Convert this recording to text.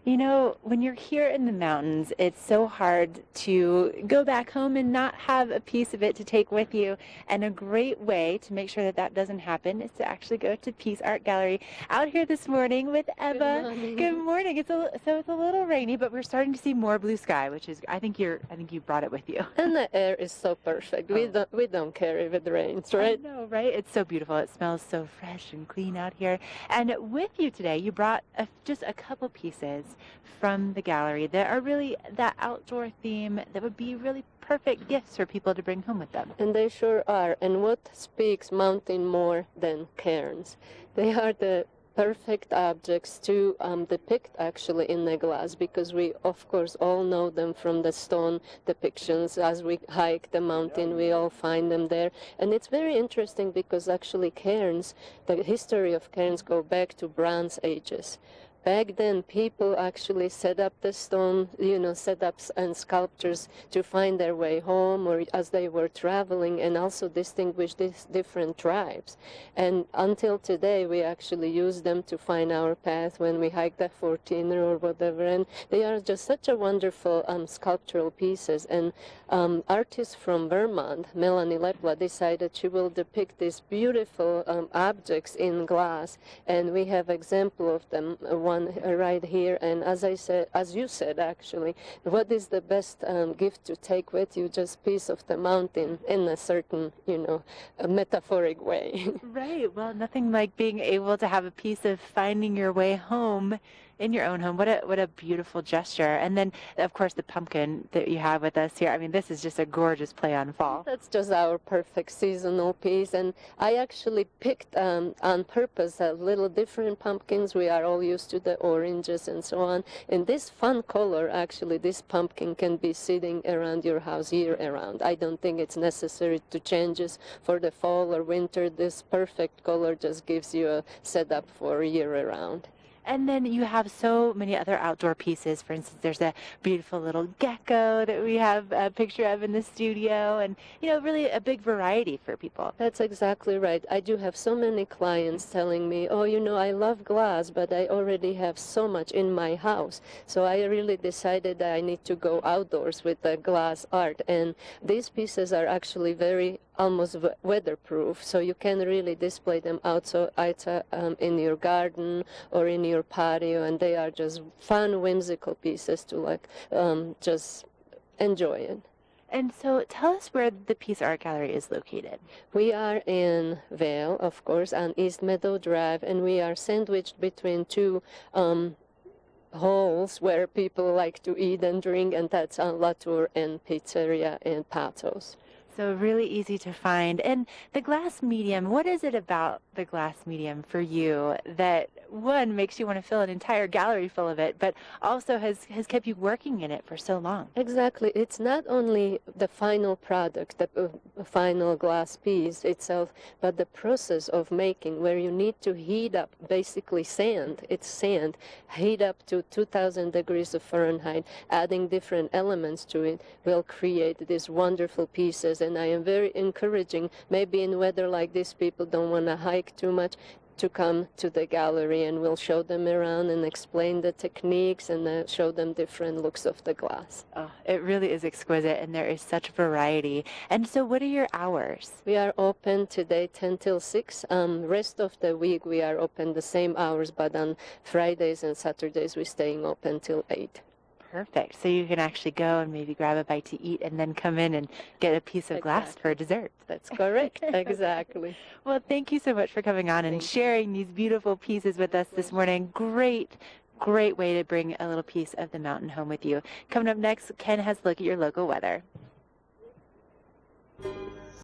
You know, when you're here in the mountains, it's so hard to go back home and not have a piece of it to take with you. And a great way to make sure that that doesn't happen is to actually go to Peace Art Gallery. Out here this morning with Good Eva. morning. Good morning. It's a little rainy, but we're starting to see more blue sky, which is I think you brought it with you. And the air is so perfect. We don't care if it rains, right? I know, right? It's so beautiful. It smells so fresh and clean out here. And with you today, you brought just a couple pieces from the gallery that are really that outdoor theme that would be really perfect gifts for people to bring home with them. And they sure are. And what speaks mountain more than cairns? They are the perfect objects to depict actually in the glass, because we of course all know them from the stone depictions. As we hike the mountain, we all find them there. And it's very interesting because actually cairns, the history of cairns go back to Bronze Ages. Back then, people actually set up the stone, setups and sculptures to find their way home or as they were traveling, and also distinguish these different tribes. And until today, we actually use them to find our path when we hike the 14er or whatever. And they are just such a wonderful sculptural pieces. And artist from Vermont, Melanie Lepla, decided she will depict these beautiful objects in glass. And we have example of them. One right here, and as you said, actually, what is the best gift to take with you? Just piece of the mountain in a certain, a metaphoric way. Right. Well, nothing like being able to have a piece of finding your way home in your own home. What a beautiful gesture. And then, of course, the pumpkin that you have with us here. I mean, this is just a gorgeous play on fall. That's just our perfect seasonal piece. And I actually picked on purpose a little different pumpkins. We are all used to the oranges and so on. And this fun color, actually, this pumpkin can be sitting around your house year around. I don't think it's necessary to change it for the fall or winter. This perfect color just gives you a setup for year around. And then you have so many other outdoor pieces. For instance, there's a beautiful little gecko that we have a picture of in the studio, and, really a big variety for people. That's exactly right. I do have so many clients telling me, oh, I love glass, but I already have so much in my house. So I really decided that I need to go outdoors with the glass art. And these pieces are actually very almost weatherproof, so you can really display them outside in your garden or in your patio, and they are just fun, whimsical pieces to just enjoy it. And so tell us where the Peace Art Gallery is located. We are in Vail, of course, on East Meadow Drive, and we are sandwiched between two halls where people like to eat and drink, and that's on Latour and Pizzeria and Patos. So really easy to find. And the glass medium, what is it about the glass medium for you that, one, makes you want to fill an entire gallery full of it, but also has kept you working in it for so long? Exactly. It's not only the final product, the final glass piece itself, but the process of making, where you need to heat up basically sand. It's sand, heat up to 2,000 degrees of Fahrenheit, adding different elements to it will create these wonderful pieces. And I am very encouraging, maybe in weather like this, people don't want to hike too much, to come to the gallery, and we'll show them around and explain the techniques and show them different looks of the glass. Oh, it really is exquisite, and there is such variety. And so what are your hours? We are open today 10 till 6. Rest of the week we are open the same hours, but on Fridays and Saturdays we're staying open till 8. Perfect. So you can actually go and maybe grab a bite to eat and then come in and get a piece of glass for dessert. That's correct. Exactly. Well, thank you so much for coming on and sharing these beautiful pieces with us this morning. Great way to bring a little piece of the mountain home with you. Coming up next, Ken has a look at your local weather.